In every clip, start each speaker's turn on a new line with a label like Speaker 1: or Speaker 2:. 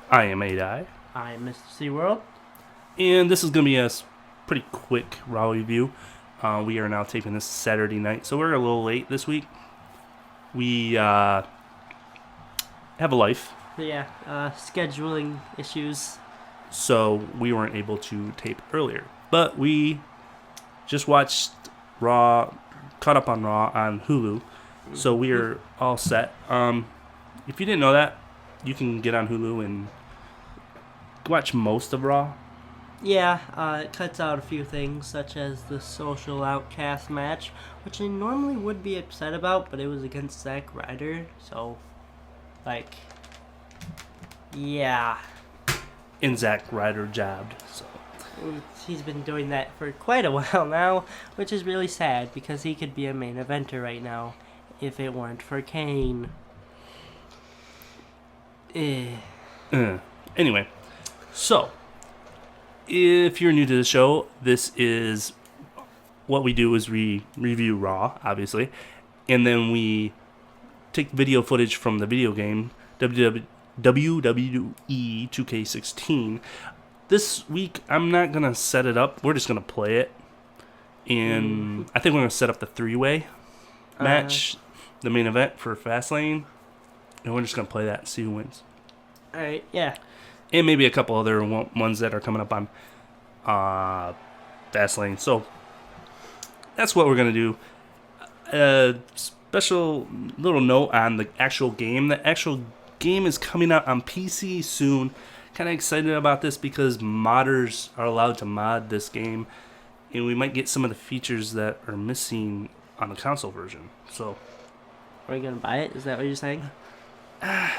Speaker 1: I am Adai,
Speaker 2: I'm Mr. SeaWorld.
Speaker 1: and this is going to be a pretty quick Raw review. We are now taping this Saturday night, so we're a little late this week. We have a life,
Speaker 2: Yeah, scheduling issues.
Speaker 1: so we weren't able to tape earlier. But we just watched Raw, caught up on Raw on Hulu, so we are all set. If you didn't know that, you can get on Hulu and watch most of Raw.
Speaker 2: Yeah, it cuts out a few things, such as the social outcast match, which I normally would be upset about, but it was against Zack Ryder, so, yeah.
Speaker 1: And Zack Ryder jabbed, so.
Speaker 2: He's been doing that for quite a while now, which is really sad, because he could be a main eventer right now, if it weren't for Kane.
Speaker 1: Anyway, so if you're new to the show, this is what we do is we review Raw, obviously, and then we take video footage from the video game WWE 2K16. This week, I'm not gonna set it up. We're just gonna play it, and I think we're gonna set up the three-way match, the main event for Fastlane, and we're just gonna play that and see who wins.
Speaker 2: Alright, yeah.
Speaker 1: And maybe a couple other ones that are coming up on Fastlane. So that's what we're going to do. A special little note on the actual game. The actual game is coming out on PC soon. Kind of excited about this because modders are allowed to mod this game. And we might get some of the features that are missing on the console version. So,
Speaker 2: Are you gonna buy it? Is that what you're saying?
Speaker 1: I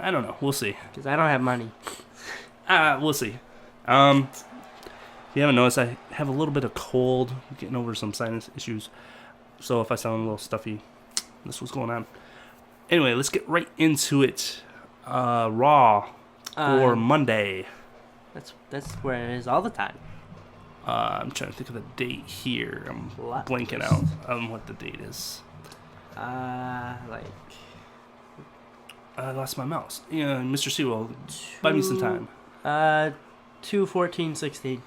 Speaker 1: don't know. We'll see.
Speaker 2: Because I don't have money.
Speaker 1: We'll see. If you haven't noticed, I have a little bit of cold. I'm getting over some sinus issues. So if I sound a little stuffy, that's what's going on. Anyway, let's get right into it. Raw for Monday.
Speaker 2: That's where it is all the time.
Speaker 1: I'm trying to think of the date here. I'm blanking out on what the date is. I lost my mouse. Yeah, Mr. Sewell, buy me some time.
Speaker 2: 2/14/16.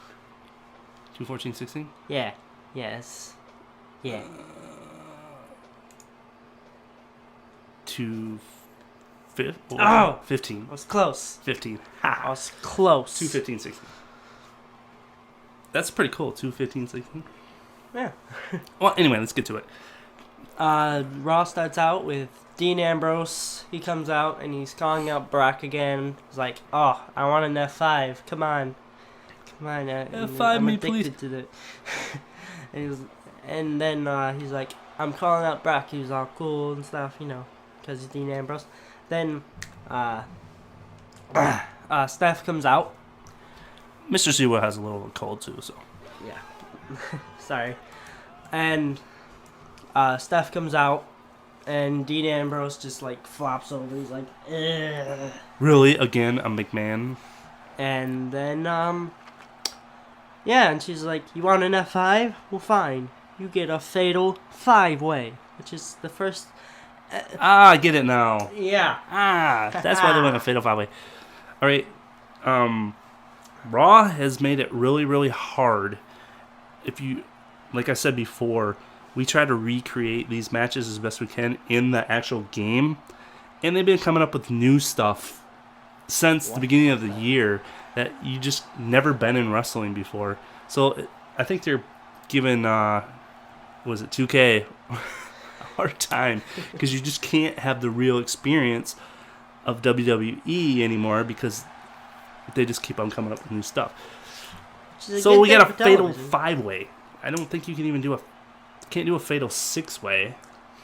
Speaker 1: 2/14/16?
Speaker 2: Yeah. Yes. Yeah.
Speaker 1: 15.
Speaker 2: I
Speaker 1: 15.
Speaker 2: was close.
Speaker 1: 15.
Speaker 2: I was close.
Speaker 1: 2/15/16. That's pretty cool. 2/15/16.
Speaker 2: Yeah.
Speaker 1: Well, anyway, let's get to it.
Speaker 2: Raw starts out with Dean Ambrose. He comes out and he's calling out Brock again. He's like, "Oh, I want an F5. Come on.
Speaker 1: F5
Speaker 2: I'm
Speaker 1: me,
Speaker 2: addicted
Speaker 1: please."
Speaker 2: to it." and then he's like, "I'm calling out Brock." He was all cool and stuff, because he's Dean Ambrose. Then Steph comes out.
Speaker 1: Mr. Sewell has a little cold too, so.
Speaker 2: Yeah. Sorry. And Steph comes out, and Dean Ambrose just flops over. He's like, ugh.
Speaker 1: Really? Again, a McMahon?
Speaker 2: And then, yeah, and she's like, "You want an F5? Well, fine. You get a fatal 5-way, which is the first.
Speaker 1: I get it now.
Speaker 2: Yeah.
Speaker 1: That's why they went a fatal 5-way. All right. Raw has made it really, really hard. If you, like I said before, we try to recreate these matches as best we can in the actual game, and they've been coming up with new stuff since the beginning of the year that you just never been in wrestling before. So I think they're giving, was it 2K, a hard time because you just can't have the real experience of WWE anymore because they just keep on coming up with new stuff. So we got a fatal 5-way. I don't think you can even can't do a fatal 6-way.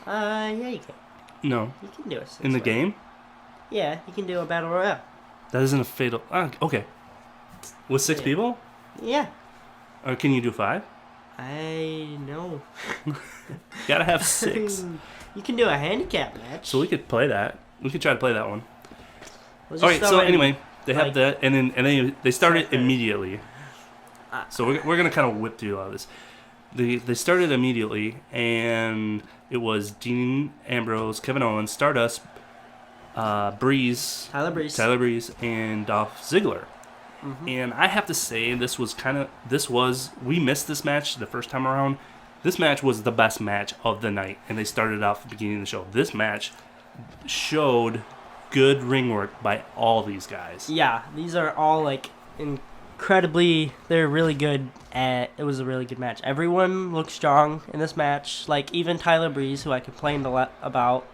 Speaker 2: Yeah, you can.
Speaker 1: No.
Speaker 2: You can do a 6-way.
Speaker 1: In the game?
Speaker 2: Yeah, you can do a battle royale.
Speaker 1: That isn't a fatal. Okay. With 6 people?
Speaker 2: Yeah.
Speaker 1: Or can you do 5?
Speaker 2: I know.
Speaker 1: Gotta have 6.
Speaker 2: You can do a handicap match.
Speaker 1: So we could play that. We could try to play that one.
Speaker 2: We'll
Speaker 1: All right. So anyway, they have that, and then they started immediately. So we're gonna kind of whip through all this. They started immediately, and it was Dean Ambrose, Kevin Owens, Stardust, Breeze,
Speaker 2: Tyler Breeze.
Speaker 1: and Dolph Ziggler. And I have to say, we missed this match the first time around. This match was the best match of the night, and they started off at the beginning of the show. This match showed good ring work by all these guys.
Speaker 2: Yeah, these are all like incredibly. They're really good at. It was a really good match. Everyone looked strong in this match. Like even Tyler Breeze, who I complained about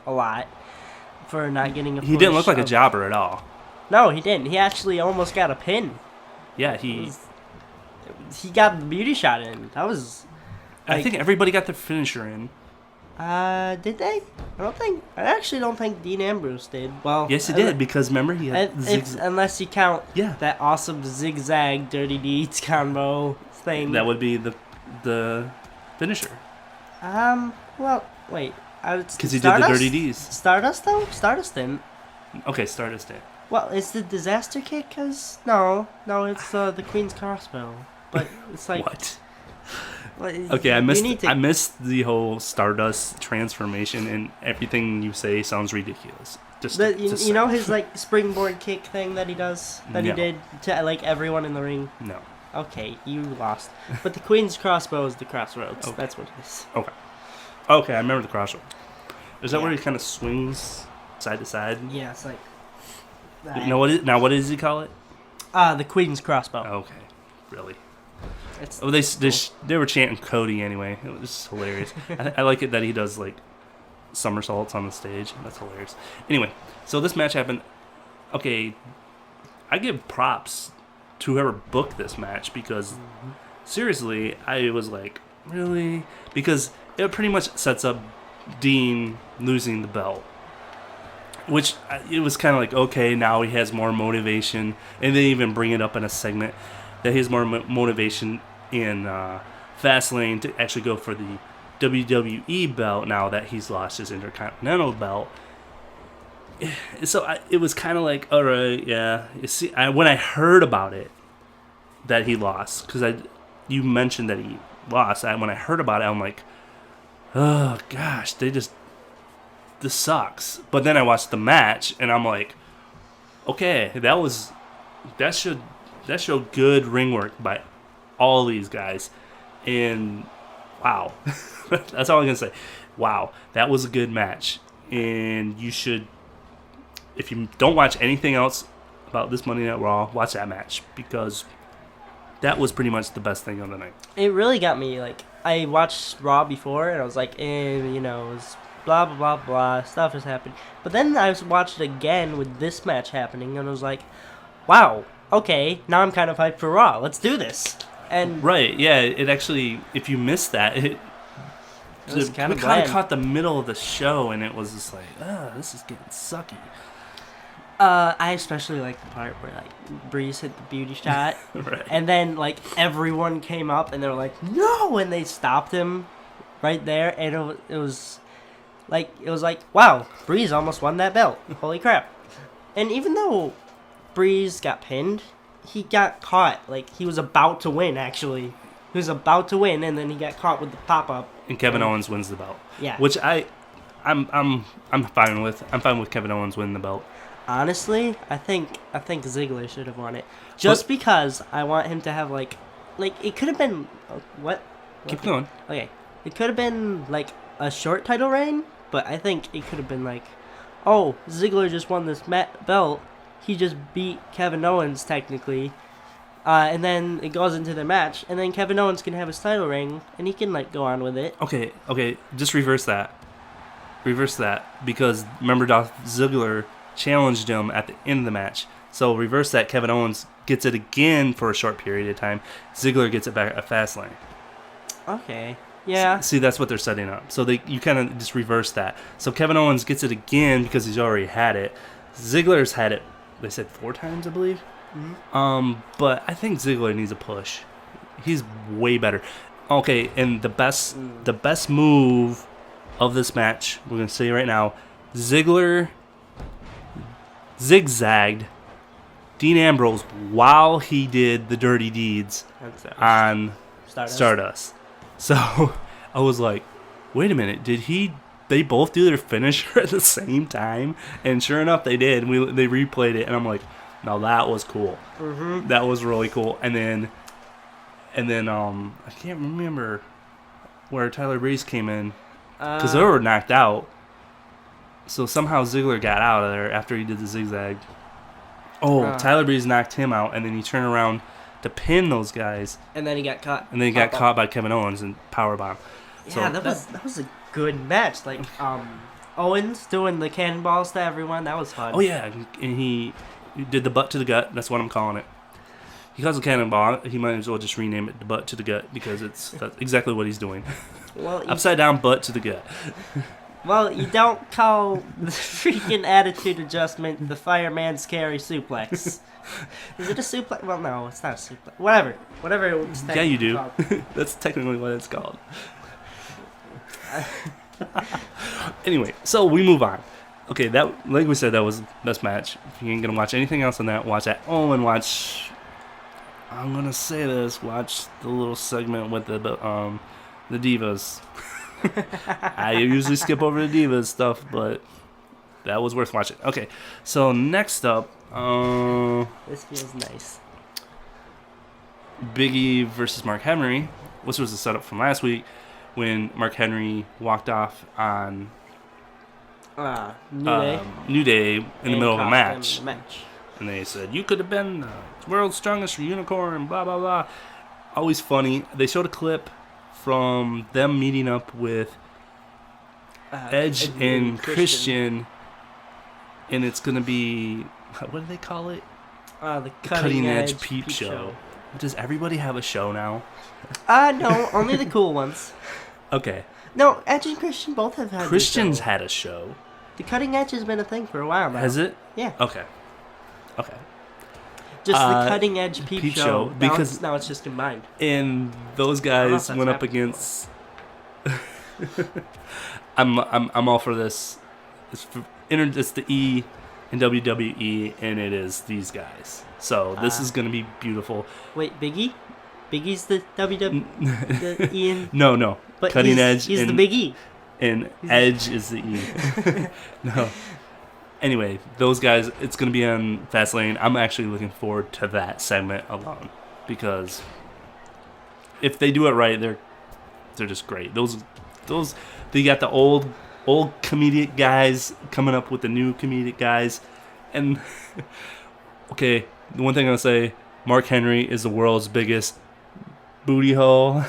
Speaker 2: a lot for not getting a push.
Speaker 1: He didn't look like a jobber at all.
Speaker 2: No, he didn't. He actually almost got a pin.
Speaker 1: Yeah, he
Speaker 2: got the beauty shot in. That was.
Speaker 1: I think everybody got their finisher in.
Speaker 2: Did they? I actually don't think Dean Ambrose did. Well,
Speaker 1: yes, he did, because remember he had
Speaker 2: unless you count
Speaker 1: Yeah.
Speaker 2: that awesome zigzag dirty deeds combo thing.
Speaker 1: That would be the finisher.
Speaker 2: Well, wait.
Speaker 1: Because he did the dirty D's.
Speaker 2: Stardust though? Stardust didn't.
Speaker 1: Okay, Stardust did.
Speaker 2: Well, it's the disaster kick. Cause no, it's the Queen's crossbow. But it's like
Speaker 1: What?
Speaker 2: Well,
Speaker 1: Okay, I missed the whole Stardust transformation, and everything you say sounds ridiculous.
Speaker 2: You know his like springboard kick thing that he does that he did to like everyone in the ring.
Speaker 1: No.
Speaker 2: Okay, you lost. But the Queen's crossbow is the crossroads.
Speaker 1: Okay.
Speaker 2: That's what it is.
Speaker 1: Okay, I remember the crossroad. Is that
Speaker 2: Yeah.
Speaker 1: where he kind of swings side to side?
Speaker 2: Yeah, it's like.
Speaker 1: What does he call it?
Speaker 2: The Queen's crossbow.
Speaker 1: Okay, really.
Speaker 2: It's
Speaker 1: They were chanting Cody anyway. It was hilarious. I like it that he does like somersaults on the stage. That's hilarious. Anyway, so this match happened. Okay, I give props to whoever booked this match because seriously, I was like, really? Because it pretty much sets up Dean losing the belt. Which, it was kind of like, okay, now he has more motivation. And they even bring it up in a segment that he has more motivation in Fastlane to actually go for the WWE belt now that he's lost his Intercontinental belt. So it was kind of like, all right, yeah. You see, when I heard about it, that he lost, because you mentioned that he lost. When I heard about it, I'm like, oh gosh, this sucks. But then I watched the match, and I'm like, okay, that showed good ring work by all these guys, and wow, that's all I'm gonna say. Wow, that was a good match, and you should, if you don't watch anything else about this Monday Night Raw, watch that match because that was pretty much the best thing of the night.
Speaker 2: It really got me. Like I watched Raw before, and I was like, it was blah blah blah blah, stuff has happened. But then I watched it again with this match happening, and I was like, wow. Okay, now I'm kind of hyped for Raw. Let's do this. And
Speaker 1: right, yeah. It actually, if you missed that, it
Speaker 2: was kind of
Speaker 1: caught the middle of the show, and it was just like, this is getting sucky.
Speaker 2: I especially like the part where like Breeze hit the beauty shot,
Speaker 1: Right.
Speaker 2: And then like everyone came up and they were like, no, and they stopped him right there, and it was like wow, Breeze almost won that belt. Holy crap! And even though Breeze got pinned, he got caught. Like he was about to win. Actually, he was about to win, and then he got caught with the pop up.
Speaker 1: And Kevin Owens wins the belt.
Speaker 2: Yeah,
Speaker 1: which I'm fine with. I'm fine with Kevin Owens winning the belt.
Speaker 2: Honestly, I think Ziggler should have won it, just because I want him to have like it could have been what?
Speaker 1: Keep going.
Speaker 2: Okay, it could have been like a short title reign, but I think it could have been like, oh, Ziggler just won this belt. He just beat Kevin Owens, technically. And then it goes into their match. And then Kevin Owens can have his title ring. And he can, go on with it.
Speaker 1: Okay. Just reverse that. Because remember, Dolph Ziggler challenged him at the end of the match. So reverse that. Kevin Owens gets it again for a short period of time. Ziggler gets it back at Fastlane.
Speaker 2: Okay. Yeah.
Speaker 1: See, that's what they're setting up. So you kind of just reverse that. So Kevin Owens gets it again because he's already had it. Ziggler's had it. They said 4 times, I believe. Mm-hmm. But I think Ziggler needs a push. He's way better. Okay, and the best move of this match, we're gonna say right now, Ziggler zigzagged Dean Ambrose while he did the dirty deeds on Stardust. So I was like, wait a minute, did he they both do their finisher at the same time, and sure enough, they did. They replayed it, and I'm like, no, that was cool.
Speaker 2: Mm-hmm.
Speaker 1: That was really cool. And then I can't remember where Tyler Breeze came in because they were knocked out. So somehow Ziggler got out of there after he did the zigzag. Tyler Breeze knocked him out, and then he turned around to pin those guys.
Speaker 2: And then he got caught.
Speaker 1: And then he got caught by Kevin Owens and powerbomb.
Speaker 2: Yeah,
Speaker 1: So
Speaker 2: that was a good match. Like Owens doing the cannonballs to everyone. That was fun.
Speaker 1: Oh yeah, and he did the butt to the gut. That's what I'm calling it. He calls it cannonball. He might as well just rename it the butt to the gut because that's exactly what he's doing.
Speaker 2: Well,
Speaker 1: upside down butt to the gut.
Speaker 2: Well, you don't call the freaking attitude adjustment the fireman's carry suplex. Is it a suplex? Well, no, it's not a suplex. Whatever it's
Speaker 1: Yeah, you do.
Speaker 2: called.
Speaker 1: That's technically what it's called. Anyway, so we move on. Okay, that like we said, that was the best match. If you ain't gonna watch anything else on that, watch that. Oh, and watch. I'm gonna say this. Watch the little segment with the divas. I usually skip over the divas stuff, but that was worth watching. Okay, so next up,
Speaker 2: This feels nice.
Speaker 1: Big E versus Mark Henry, which was the setup from last week when Mark Henry walked off on New Day in the middle of a match. And they said, you could have been the world's strongest unicorn, blah, blah, blah. Always funny. They showed a clip from them meeting up with Edge and Christian. And it's going to be, what do they call it?
Speaker 2: The
Speaker 1: Cutting Edge Peep Show. Does everybody have a show now?
Speaker 2: No, only the cool ones.
Speaker 1: Okay.
Speaker 2: No, Edge and Christian both have had
Speaker 1: Christian's had a show.
Speaker 2: The Cutting Edge has been a thing for a while now.
Speaker 1: Has it?
Speaker 2: Yeah.
Speaker 1: Okay.
Speaker 2: Just the Cutting Edge Peep Show.
Speaker 1: Because
Speaker 2: now it's just combined.
Speaker 1: And those guys went up against. I'm all for this. It's the E in WWE, and it is these guys. So this is gonna be beautiful.
Speaker 2: Wait, Big E? Big E's the WWE. The E in...
Speaker 1: No.
Speaker 2: But
Speaker 1: Cutting Edge.
Speaker 2: He's the Big E.
Speaker 1: And Edge is the E. No. Anyway, those guys, it's going to be on Fastlane. I'm actually looking forward to that segment alone because if they do it right, they're just great. Those they got the old comedic guys coming up with the new comedic guys, and okay, the one thing I'll say, Mark Henry is the world's biggest booty hole.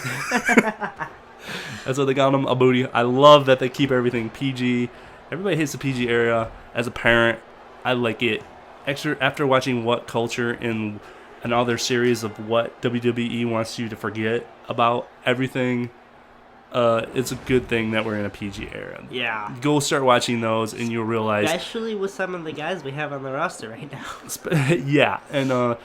Speaker 1: That's what they call him, a booty. I love that they keep everything PG. Everybody hates the PG era. As a parent, I like it. After watching What Culture and all their series of what WWE wants you to forget about everything, it's a good thing that we're in a PG era.
Speaker 2: Yeah.
Speaker 1: Go start watching those and you'll realize...
Speaker 2: Especially with some of the guys we have on the roster right now.
Speaker 1: Yeah. And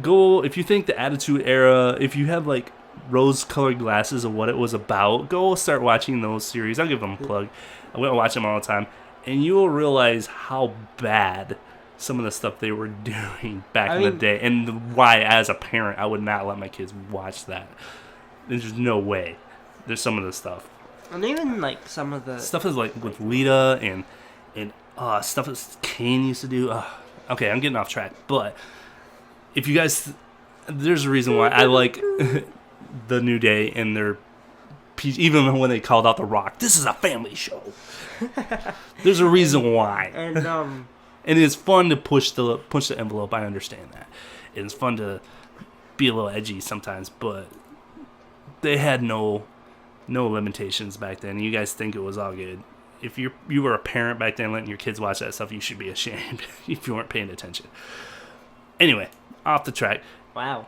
Speaker 1: go... If you think the Attitude Era... If you have, like, rose-colored glasses of what it was about, go start watching those series. I'll give them a plug. I went and watch them all the time. And you will realize how bad some of the stuff they were doing back in the day. And why, as a parent, I would not let my kids watch that. There's just no way. There's some of the stuff.
Speaker 2: And even, like, some of the...
Speaker 1: Stuff is, like, with Lita and stuff that Kane used to do. Okay, I'm getting off track. But if you guys... There's a reason why I like the New Day and their... Even when they called out The Rock, this is a family show. There's a reason why.
Speaker 2: And
Speaker 1: and it's fun to push the envelope. I understand that. It's fun to be a little edgy sometimes, but they had no limitations back then. You guys think it was all good. If you were a parent back then letting your kids watch that stuff, you should be ashamed if you weren't paying attention. Anyway, off the track.
Speaker 2: Wow.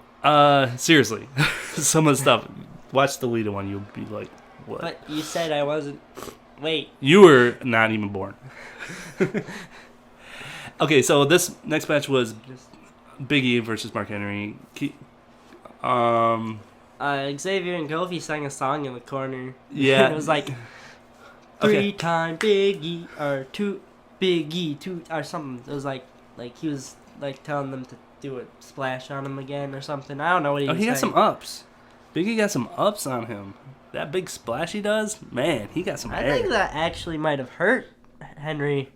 Speaker 1: Seriously, some of the stuff. Watch the Lita one. You'll be like, what?
Speaker 2: But you said I wasn't... Wait.
Speaker 1: You were not even born. Okay, so this next match was Big E versus Mark Henry.
Speaker 2: Xavier and Kofi sang a song in the corner.
Speaker 1: Yeah.
Speaker 2: And it was like, three-time Big E, or two Big E, two, or something. It was like he was like telling them to do a splash on him again or something. I don't know what he was saying.
Speaker 1: He got some ups. Big E got some ups on him. that big splash he does, man, he got some
Speaker 2: I
Speaker 1: hair.
Speaker 2: think that actually might have hurt Henry.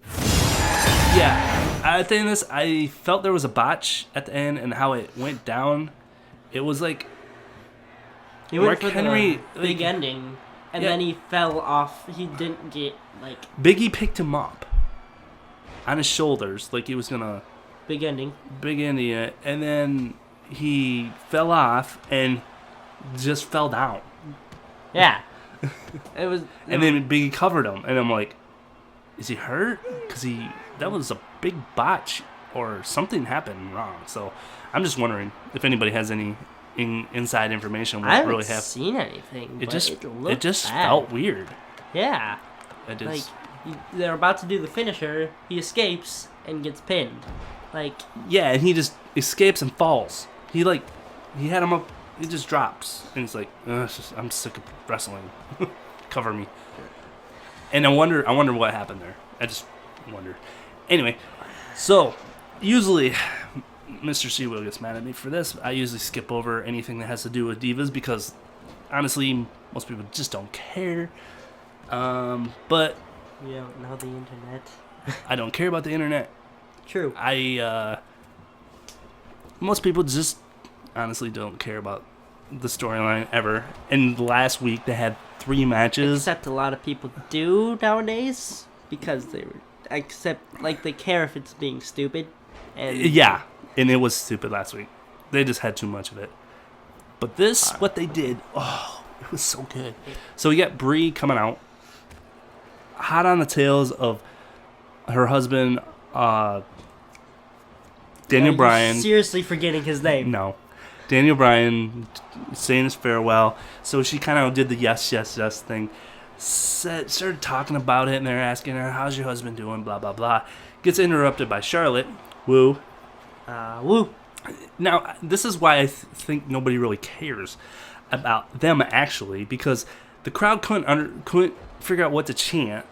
Speaker 1: Yeah, I think this. I felt there was a botch at the end, and how it went down. It was like
Speaker 2: He went
Speaker 1: Mark
Speaker 2: for
Speaker 1: Henry,
Speaker 2: the big
Speaker 1: like,
Speaker 2: ending, and
Speaker 1: yeah.
Speaker 2: then he fell off. He didn't get like
Speaker 1: Biggie picked him up on his shoulders, like he was gonna
Speaker 2: big ending.
Speaker 1: big India, and then he fell off and just fell down.
Speaker 2: Yeah, it was.
Speaker 1: And then Biggie covered him, and I'm like, is he hurt? Because that was a big botch or something happened wrong. So I'm just wondering if anybody has any inside information.
Speaker 2: I haven't
Speaker 1: really happened.
Speaker 2: seen anything.
Speaker 1: It
Speaker 2: but
Speaker 1: just
Speaker 2: it
Speaker 1: just
Speaker 2: bad.
Speaker 1: felt weird.
Speaker 2: Yeah,
Speaker 1: It
Speaker 2: like
Speaker 1: just
Speaker 2: they're about to do the finisher. He escapes and gets pinned. Like
Speaker 1: yeah, and he just escapes and falls. He had him up. He just drops, and he's like, I'm sick of wrestling. Cover me. And I wonder what happened there. I just wonder. Anyway, so usually Mr. Sewell gets mad at me for this. I usually skip over anything that has to do with divas because honestly, most people just don't care. But
Speaker 2: you don't know the internet.
Speaker 1: I don't care about the internet.
Speaker 2: True.
Speaker 1: Most people just honestly don't care about the storyline ever. And last week they had 3 matches.
Speaker 2: Except a lot of people do nowadays because they care if it's being stupid. And
Speaker 1: Yeah, and it was stupid last week. They just had too much of it. But this, what they did, it was so good. So we got Brie coming out, hot on the tails of her husband, Daniel
Speaker 2: You're
Speaker 1: Bryan.
Speaker 2: seriously forgetting his name.
Speaker 1: No. Daniel Bryan saying his farewell. So she kind of did the yes thing. Started talking about it, and they're asking her, how's your husband doing, blah, blah, blah. Gets interrupted by Charlotte. Woo.
Speaker 2: Woo.
Speaker 1: Now, this is why I think nobody really cares about them, actually, because the crowd couldn't figure out what to chant.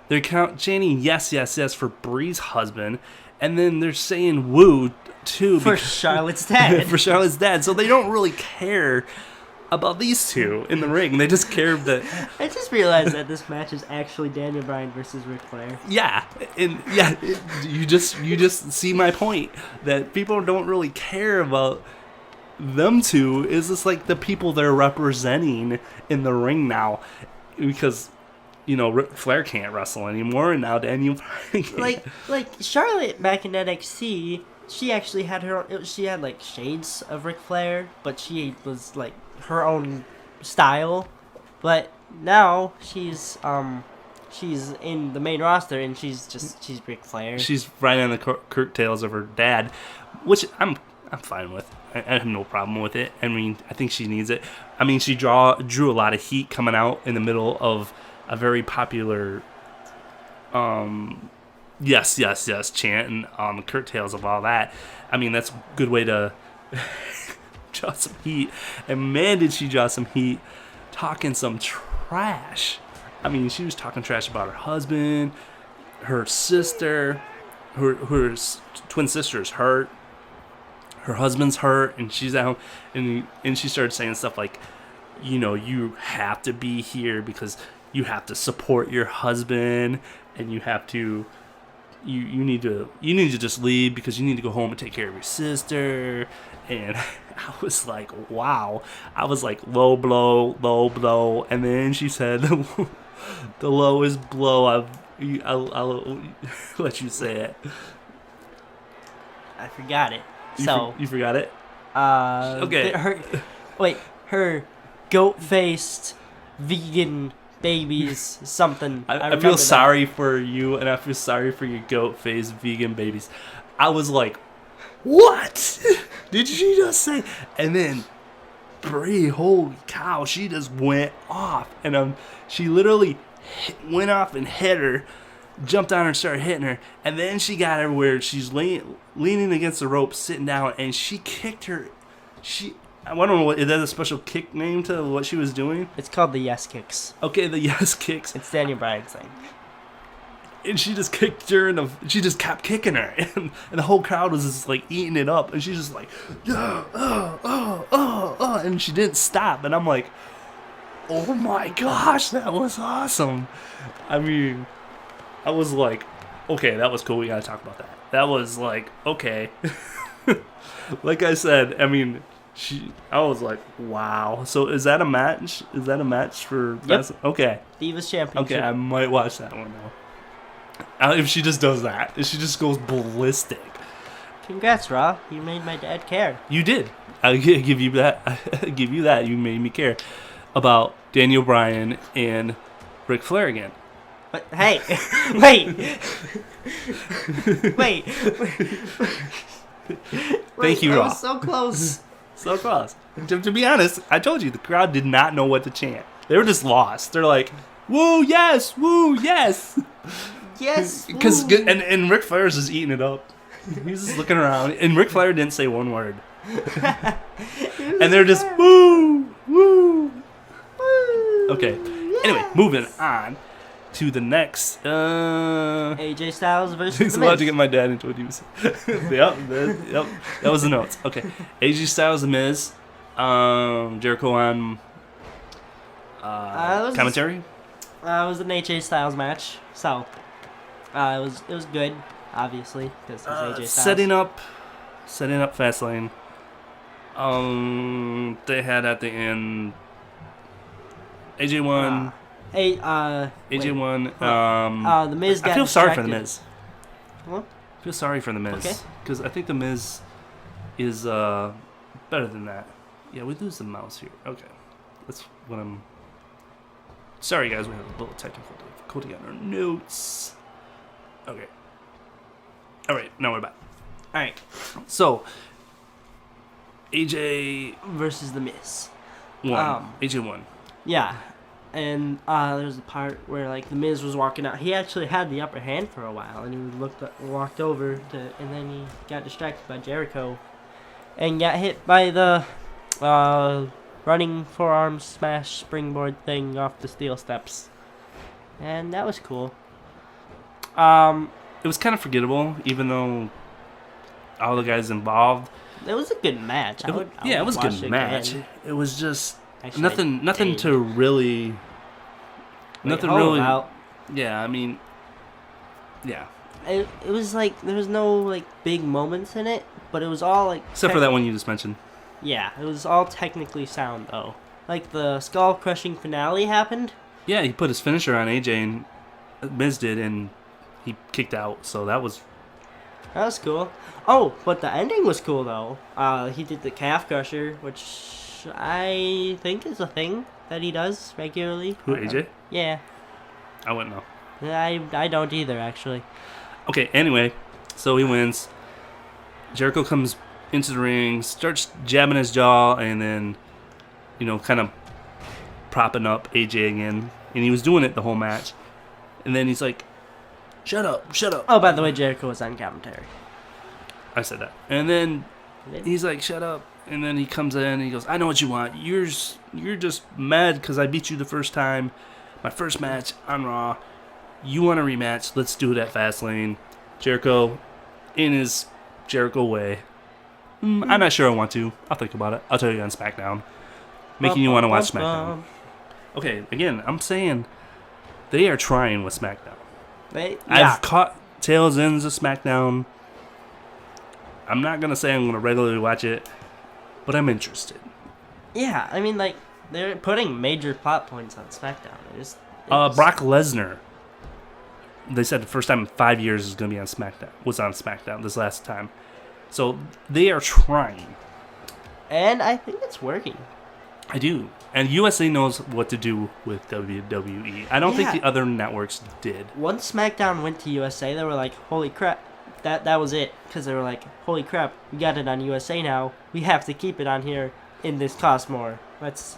Speaker 1: They're chanting yes for Brie's husband, and then they're saying woo, too.
Speaker 2: For Charlotte's dad.
Speaker 1: For Charlotte's dad. So they don't really care about these two in the ring. They just care that...
Speaker 2: I just realized that this match is actually Daniel Bryan versus Ric Flair.
Speaker 1: Yeah, and yeah, you just see my point that people don't really care about them two. Is just like the people they're representing in the ring now, because Ric Flair can't wrestle anymore, and now Daniel Bryan can't.
Speaker 2: Like Charlotte back in NXT, she actually had she had like shades of Ric Flair, but she was like her own style. But now she's in the main roster, and she's Ric Flair.
Speaker 1: She's riding on the curtails of her dad, which I'm fine with. I have no problem with it. I mean, I think she needs it. I mean, she drew a lot of heat coming out in the middle of a very popular yes chant and on the curtails of all that. I mean, that's a good way to draw some heat. And man, did she draw some heat talking some trash. I mean, she was talking trash about her husband, her sister, her twin sister's hurt, her husband's hurt, and she's at home, and she started saying stuff like, you have to be here because you have to support your husband, and you have to, you need to just leave because you need to go home and take care of your sister. And I was like, wow. I was like, low blow, and then she said, the lowest blow I'll let you say it.
Speaker 2: I forgot it.
Speaker 1: You forgot it?
Speaker 2: Okay. Her goat-faced vegan babies something.
Speaker 1: I feel sorry for you, and I feel sorry for your goat-faced vegan babies. I was like, what did she just say? And then Brie, holy cow, she just went off, and she literally went off and hit her, jumped on her and started hitting her, and then she got her where she's leaning against the rope, sitting down, and she kicked her. I don't know, is that a special kick name to what she was doing?
Speaker 2: It's called the yes kicks.
Speaker 1: Okay, the yes kicks.
Speaker 2: It's Daniel Bryan's thing.
Speaker 1: And she just kicked her, and she just kept kicking her, and the whole crowd was just like eating it up, and she's just like, and she didn't stop, and I'm like, Oh my gosh, that was awesome. I mean, I was like, okay, that was cool. We gotta talk about that. That was like, okay. Like I said, I mean, I was like, wow. So is that a match? Is that a match for?
Speaker 2: Yep.
Speaker 1: Okay.
Speaker 2: Divas Championship.
Speaker 1: Okay, I might watch that one now. If she just does that, if she just goes ballistic.
Speaker 2: Congrats, Raw. You made my dad care.
Speaker 1: You did. I give you that. I give you that. You made me care about Daniel Bryan and Ric Flair again.
Speaker 2: But hey, wait. Wait.
Speaker 1: Thank you,
Speaker 2: I
Speaker 1: Raw.
Speaker 2: was so close.
Speaker 1: So close. To be honest, I told you the crowd did not know what to chant. They were just lost. They're like, "Woo, yes! Woo, yes!"
Speaker 2: Yes.
Speaker 1: Because
Speaker 2: woo.
Speaker 1: and Ric Flair's just eating it up. He's just looking around, and Ric Flair didn't say one word. And they're just woo, woo.
Speaker 2: Woo.
Speaker 1: Okay.
Speaker 2: Yes.
Speaker 1: Anyway, moving on to the next.
Speaker 2: AJ Styles versus
Speaker 1: He's
Speaker 2: The
Speaker 1: about
Speaker 2: Miz.
Speaker 1: to get my dad into what he was. Yep, that was the notes. Okay, AJ Styles, The Miz, Jericho on
Speaker 2: was-
Speaker 1: commentary.
Speaker 2: It was an AJ Styles match, so it was good, obviously, because it's AJ Styles.
Speaker 1: Setting up Fastlane. They had at the end AJ won. AJ won.
Speaker 2: The Miz got
Speaker 1: I feel sorry for
Speaker 2: distracted.
Speaker 1: the Miz.
Speaker 2: What?
Speaker 1: I feel sorry for the
Speaker 2: Okay.
Speaker 1: Miz because I think the Miz is better than that. Yeah, we lose the mouse here. Okay, that's what I'm. Sorry, guys, we have a little technical difficulty on our notes. Okay. All right, now we're back.
Speaker 2: All right,
Speaker 1: So, AJ
Speaker 2: versus The Miz.
Speaker 1: won. AJ won.
Speaker 2: Yeah, and there was a part where like The Miz was walking out. He actually had the upper hand for a while, and he walked over to, and then he got distracted by Jericho, and got hit by the running forearm smash springboard thing off the steel steps, and that was cool.
Speaker 1: It was kind of forgettable, even though all the guys involved.
Speaker 2: It was a good match. I would
Speaker 1: it was a
Speaker 2: watch
Speaker 1: good
Speaker 2: it
Speaker 1: match.
Speaker 2: again.
Speaker 1: It was just
Speaker 2: Actually,
Speaker 1: nothing
Speaker 2: did.
Speaker 1: to really. Nothing
Speaker 2: Hold
Speaker 1: really.
Speaker 2: out.
Speaker 1: Yeah, I mean. Yeah.
Speaker 2: It was like there was no like big moments in it, but it was all like
Speaker 1: Except for that one you just mentioned.
Speaker 2: Yeah, it was all technically sound though. Like the skull crushing finale happened.
Speaker 1: Yeah, he put his finisher on AJ and Miz did, and he kicked out. So that was.
Speaker 2: That was cool. Oh, but the ending was cool though. He did the calf crusher, which I think is a thing that he does regularly.
Speaker 1: Who, AJ?
Speaker 2: Yeah,
Speaker 1: I wouldn't know.
Speaker 2: I don't either actually.
Speaker 1: Okay, anyway, so he wins. Jericho comes into the ring, starts jabbing his jaw, and then, kind of propping up AJ again. And he was doing it the whole match. And then he's like, shut up, shut up.
Speaker 2: Oh, by the way, Jericho was on commentary.
Speaker 1: I said that. And then he's like, shut up. And then he comes in and he goes, I know what you want. You're just mad because I beat you the first time. My first match on Raw. You want a rematch. Let's do it at Fastlane. Jericho, in his Jericho way. I'm not sure I want to. I'll think about it. I'll tell you on SmackDown. Making you want to watch SmackDown. Okay, again, I'm saying they are trying with SmackDown. I've caught tails ends of SmackDown. I'm not going to say I'm going to regularly watch it, but I'm interested.
Speaker 2: Yeah, I mean, like, they're putting major plot points on SmackDown.
Speaker 1: Brock Lesnar. They said the first time in 5 years is going to be on SmackDown. Was on SmackDown this last time. So they are trying.
Speaker 2: And I think it's working.
Speaker 1: I do. And USA knows what to do with WWE. I don't think the other networks did.
Speaker 2: Once SmackDown went to USA, they were like, holy crap. That was it. Because they were like, holy crap, we got it on USA now. We have to keep it on here, and this costs more. Let's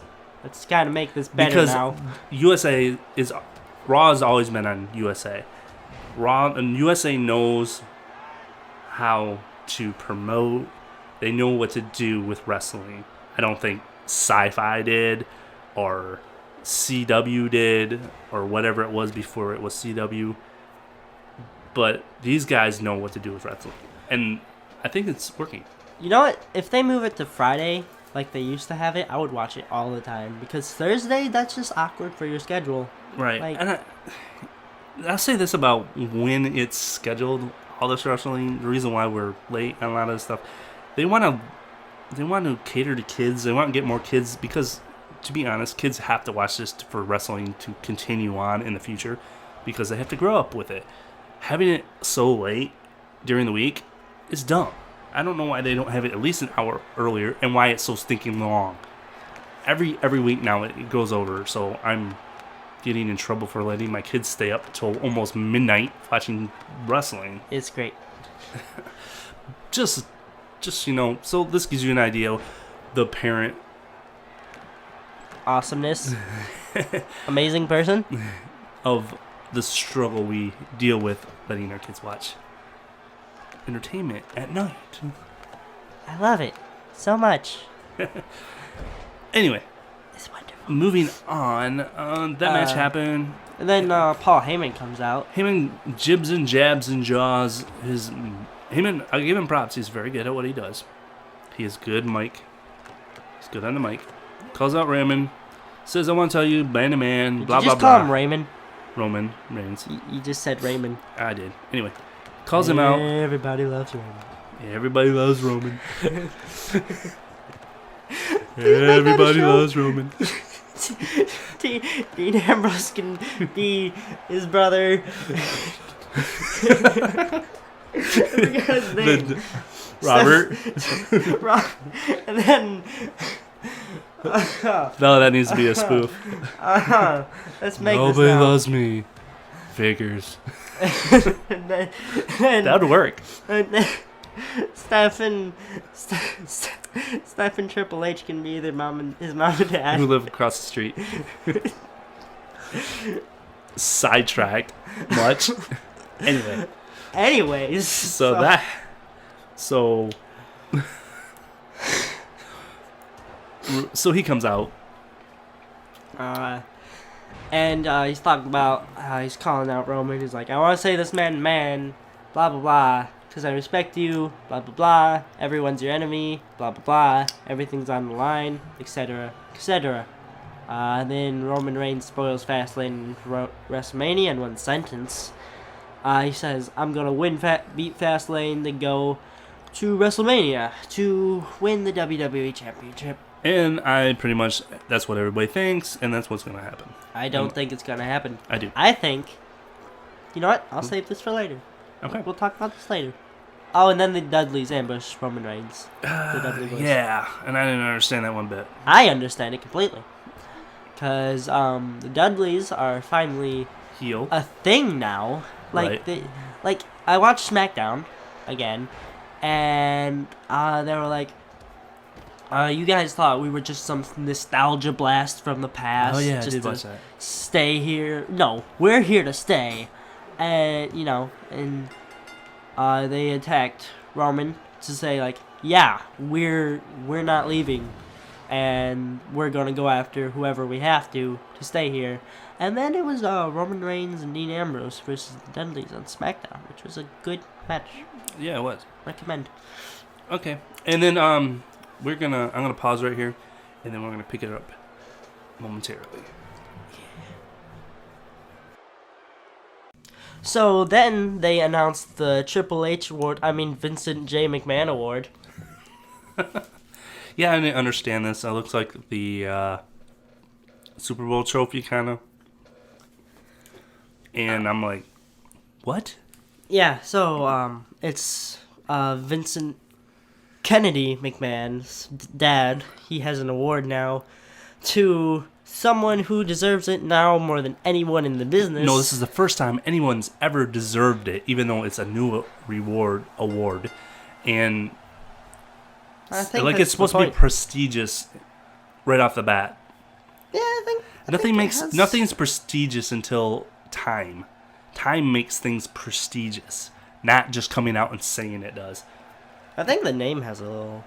Speaker 2: kind of make this better
Speaker 1: because
Speaker 2: now.
Speaker 1: USA is... Raw has always been on USA. Raw and USA knows how to promote. They know what to do with wrestling. I don't think Sci-Fi did, or CW did, or whatever it was before it was CW. But these guys know what to do with wrestling, and I think it's working.
Speaker 2: You know what? If they move it to Friday, like they used to have it, I would watch it all the time. Because Thursday, that's just awkward for your schedule.
Speaker 1: Right.
Speaker 2: Like,
Speaker 1: And I'll say this about when it's scheduled, all this wrestling, the reason why we're late on a lot of this stuff, they want to cater to kids. They want to get more kids because, to be honest, kids have to watch this for wrestling to continue on in the future because they have to grow up with it. Having it so late during the week is dumb. I don't know why they don't have it at least an hour earlier and why it's so stinking long. Every week now it goes over, so I'm getting in trouble for letting my kids stay up till almost midnight watching wrestling.
Speaker 2: it's great.
Speaker 1: Just so this gives you an idea, the parent
Speaker 2: Awesomeness. Amazing person.
Speaker 1: of the struggle we deal with letting our kids watch entertainment at night.
Speaker 2: I love it so much.
Speaker 1: Anyway,
Speaker 2: It's wonderful.
Speaker 1: moving on. That match happened.
Speaker 2: And then Paul Heyman comes out.
Speaker 1: Him and jibs and jabs and jaws. I give him props. He's very good at what he does. He is good, Mike. He's good on the mic. Calls out Raymond. Says, I want to tell you, man to man,
Speaker 2: Did
Speaker 1: blah,
Speaker 2: you
Speaker 1: blah,
Speaker 2: just
Speaker 1: blah.
Speaker 2: call him Raymond?
Speaker 1: Roman Reigns.
Speaker 2: You just said Raymond.
Speaker 1: I did. Anyway, calls him out.
Speaker 2: Everybody loves Raymond.
Speaker 1: Everybody loves Roman. Everybody loves Roman.
Speaker 2: Dean Ambrose can be his brother. I forgot his name.
Speaker 1: Robert.
Speaker 2: And then...
Speaker 1: No, that needs to be a spoof.
Speaker 2: Let's make
Speaker 1: Nobody
Speaker 2: this now.
Speaker 1: loves me. Figures.
Speaker 2: And then,
Speaker 1: That would work.
Speaker 2: and then Steph and Triple H can be his mom and dad.
Speaker 1: Who live across the street. Sidetracked. Much. Anyway.
Speaker 2: Anyways,
Speaker 1: So he comes out.
Speaker 2: And he's talking about he's calling out Roman. He's like, I want to say this man, blah blah blah, because I respect you, blah blah blah. Everyone's your enemy, blah blah blah. Everything's on the line, etc. etc. Then Roman Reigns spoils Fastlane and WrestleMania in one sentence. He says, I'm gonna beat Fastlane, then go to WrestleMania to win the WWE Championship.
Speaker 1: And that's what everybody thinks, and that's what's going to happen.
Speaker 2: I don't think it's gonna happen.
Speaker 1: I do.
Speaker 2: I think. You know what? I'll save this for later.
Speaker 1: Okay.
Speaker 2: We'll talk about this later. Oh, and then the Dudleys ambush Roman Reigns. The Dudley Boys.
Speaker 1: Yeah, and I didn't understand that one bit.
Speaker 2: I understand it completely. Because the Dudleys are finally
Speaker 1: Heel.
Speaker 2: a thing now. Like,
Speaker 1: Right.
Speaker 2: I watched SmackDown again, and they were like, you guys thought we were just some nostalgia blast from the past.
Speaker 1: Oh, yeah, I
Speaker 2: just
Speaker 1: did
Speaker 2: to
Speaker 1: watch that.
Speaker 2: stay here. No, we're here to stay. And, they attacked Roman to say, like, yeah, we're not leaving. And we're going to go after whoever we have to stay here. And then it was Roman Reigns and Dean Ambrose versus the Dudleys on SmackDown, which was a good match.
Speaker 1: Yeah, it was.
Speaker 2: Recommend.
Speaker 1: Okay. And then I'm gonna pause right here, and then we're gonna pick it up momentarily.
Speaker 2: So then they announced the Triple H award. I mean Vincent J. McMahon award.
Speaker 1: Yeah, I didn't understand this. It looks like the Super Bowl trophy, kind of. And I'm like, what?
Speaker 2: Yeah. So it's Vincent Kennedy McMahon's dad. He has an award now to someone who deserves it now more than anyone in the business.
Speaker 1: No, this is the first time anyone's ever deserved it, even though it's a new award. And
Speaker 2: I think
Speaker 1: like
Speaker 2: that's
Speaker 1: it's supposed
Speaker 2: the
Speaker 1: to be
Speaker 2: point.
Speaker 1: prestigious right off the bat.
Speaker 2: Yeah, I think it has-
Speaker 1: Nothing's prestigious until time. Time makes things prestigious, not just coming out and saying it does.
Speaker 2: I think the name has a little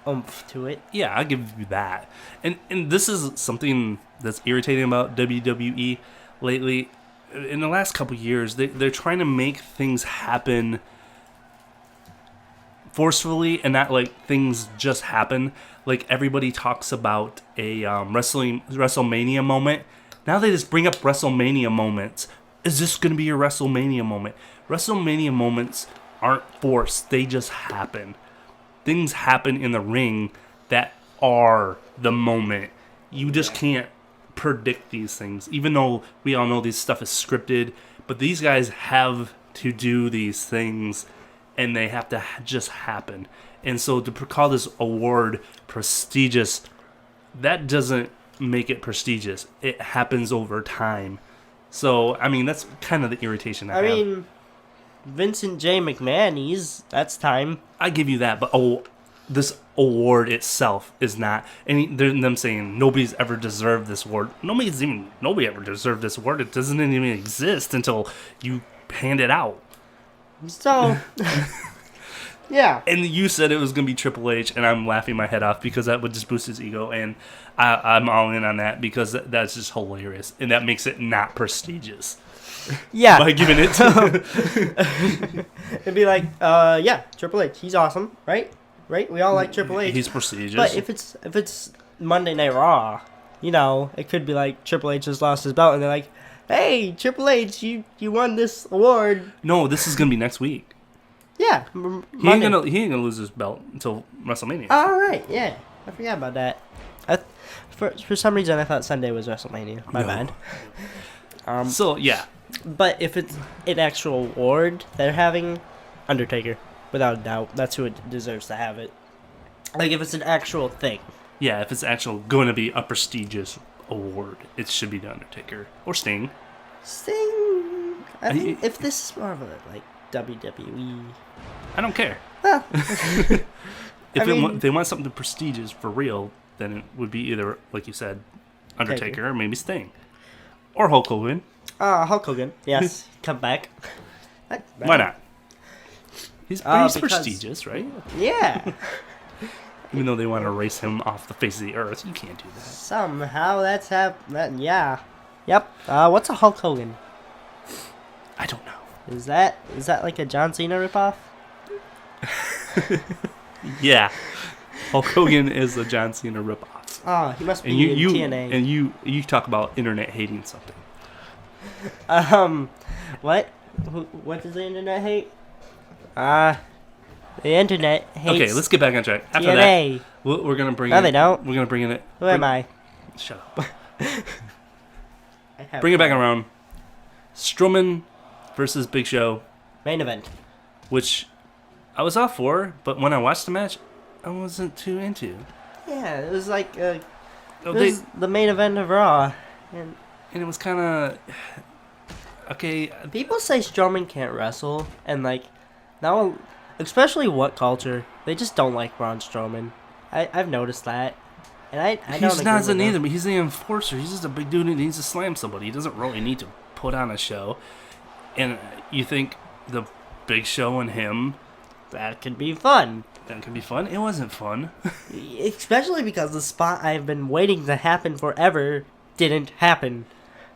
Speaker 2: oomph to it.
Speaker 1: Yeah, I'll give you that. And this is something that's irritating about WWE lately. In the last couple years, they're trying to make things happen forcefully and not like things just happen. Like everybody talks about a WrestleMania moment. Now they just bring up WrestleMania moments. Is this going to be your WrestleMania moment? WrestleMania moments aren't forced. They just happen. Things happen in the ring that are the moment. You just can't predict these things. Even though we all know this stuff is scripted, but these guys have to do these things and they have to just happen. And so to call this award prestigious, that doesn't make it prestigious. It happens over time. So, I mean, that's kind of the irritation I have.
Speaker 2: mean, Vincent J. McMahon, that's time.
Speaker 1: I give you that, but this award itself is not. And they're them saying nobody's ever deserved this award. Nobody ever deserved this award. It doesn't even exist until you hand it out.
Speaker 2: So, yeah.
Speaker 1: And you said it was going to be Triple H, and I'm laughing my head off because that would just boost his ego, and I'm all in on that because that's just hilarious, and that makes it not prestigious.
Speaker 2: Yeah.
Speaker 1: By giving it to...
Speaker 2: It'd be like, yeah, Triple H, he's awesome, right? Right? We all like Triple H.
Speaker 1: He's prestigious.
Speaker 2: But if it's Monday Night Raw, it could be like Triple H just lost his belt, and they're like, hey, Triple H, you won this award.
Speaker 1: No, this is going to be next week.
Speaker 2: Yeah.
Speaker 1: He ain't gonna lose his belt until WrestleMania.
Speaker 2: All right, yeah. I forgot about that. For some reason, I thought Sunday was WrestleMania. My bad.
Speaker 1: So, yeah.
Speaker 2: But if it's an actual award they're having, Undertaker, without a doubt. That's who it deserves to have it. Like, if it's an actual thing.
Speaker 1: Yeah, if it's actually going to be a prestigious award, it should be The Undertaker. Or Sting.
Speaker 2: Sting. I think if this is more of a, like, WWE.
Speaker 1: I don't care.
Speaker 2: Well,
Speaker 1: If they want something prestigious for real, then it would be either, like you said, Undertaker or maybe Sting. Or Hulk Hogan.
Speaker 2: Hulk Hogan. Yes. Come back.
Speaker 1: Why not? He's prestigious, right?
Speaker 2: Yeah.
Speaker 1: Even though they want to erase him off the face of the earth, you can't do that.
Speaker 2: Somehow that's happened. Yeah. Yep. What's a Hulk Hogan?
Speaker 1: I don't know.
Speaker 2: Is that like a John Cena ripoff?
Speaker 1: Yeah. Hulk Hogan is a John Cena ripoff.
Speaker 2: Oh, he must be in TNA.
Speaker 1: And you talk about internet hating something.
Speaker 2: What? What does the internet hate? The internet hates.
Speaker 1: Okay, let's get back on track. After
Speaker 2: TNA.
Speaker 1: that, we're gonna bring.
Speaker 2: No, they don't.
Speaker 1: We're gonna bring in it.
Speaker 2: Who am I?
Speaker 1: Shut up. Bring it back around. Strowman versus Big Show,
Speaker 2: Main event.
Speaker 1: which I was all for, but when I watched the match, I wasn't too into.
Speaker 2: Yeah, it was like
Speaker 1: Oh,
Speaker 2: it was the main event of Raw, and
Speaker 1: it was kind of okay.
Speaker 2: people say Strowman can't wrestle, and like now, especially what culture, they just don't like Braun Strowman. I've noticed that, and I don't.
Speaker 1: He's not either, but he's the enforcer. He's just a big dude who needs to slam somebody. He doesn't really need to put on a show. And you think the Big Show and him,
Speaker 2: that could be fun.
Speaker 1: that could be fun? It wasn't fun.
Speaker 2: Especially because the spot I've been waiting to happen forever didn't happen.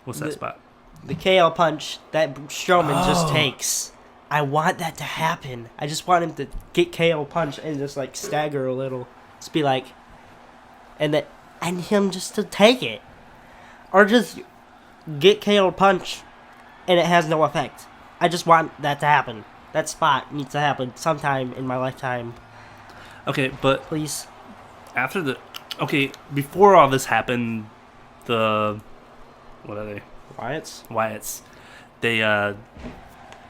Speaker 1: What's that spot?
Speaker 2: The KO punch that Strowman just takes. I want that to happen. I just want him to get KO punch and just like stagger a little. Just be like, and him just to take it, or just get KO punch, and it has no effect. I just want that to happen. That spot needs to happen sometime in my lifetime.
Speaker 1: Okay, but
Speaker 2: Please.
Speaker 1: before all this happened, what are they? Wyatts.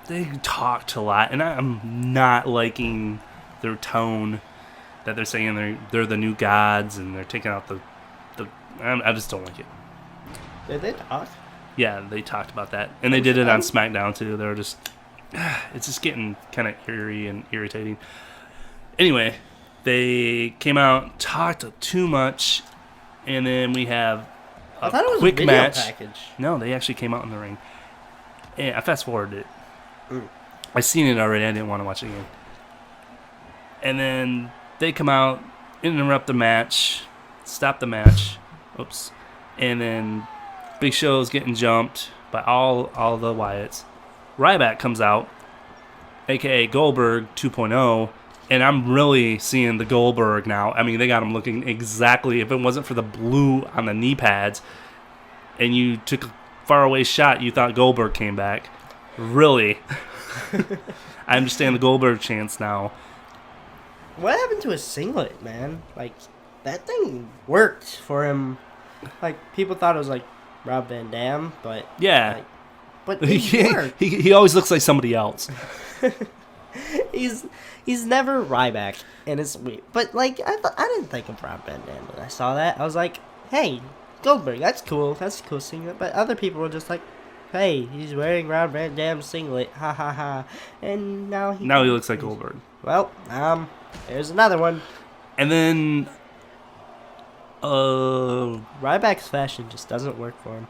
Speaker 1: They talked a lot, and I'm not liking their tone that they're saying they're the new gods and they're taking out the I just don't like it.
Speaker 2: Did they talk?
Speaker 1: Yeah, they talked about that, and they did it on SmackDown too. They were just, it's just getting kind of eerie and irritating. Anyway, they came out, talked too much, and then we have
Speaker 2: I thought it was
Speaker 1: quick
Speaker 2: a video
Speaker 1: match.
Speaker 2: package.
Speaker 1: No, they actually came out in the ring. And I fast forwarded it. I seen it already. I didn't want to watch it again. And then they come out, interrupt the match, stop the match. Oops. And then Big Show's getting jumped by all the Wyatts. Ryback comes out, a.k.a. Goldberg 2.0, And I'm really seeing the Goldberg now. I mean, they got him looking exactly. If it wasn't for the blue on the knee pads, and you took a faraway shot, you thought Goldberg came back. Really? I understand the Goldberg chance now.
Speaker 2: What happened to his singlet, man? Like, that thing worked for him. Like, people thought it was like Rob Van Dam, but
Speaker 1: Yeah.
Speaker 2: like, but it worked.
Speaker 1: he always looks like somebody else.
Speaker 2: He's never Ryback, and it's weird. But like, I didn't think of Rob Van Dam when I saw that. I was like, hey, Goldberg, that's cool. That's a cool singlet. But other people were just like, hey, he's wearing Rob Van Dam's singlet, ha ha ha. And now he
Speaker 1: looks like Goldberg.
Speaker 2: Well, there's another one.
Speaker 1: And then,
Speaker 2: Ryback's fashion just doesn't work for him.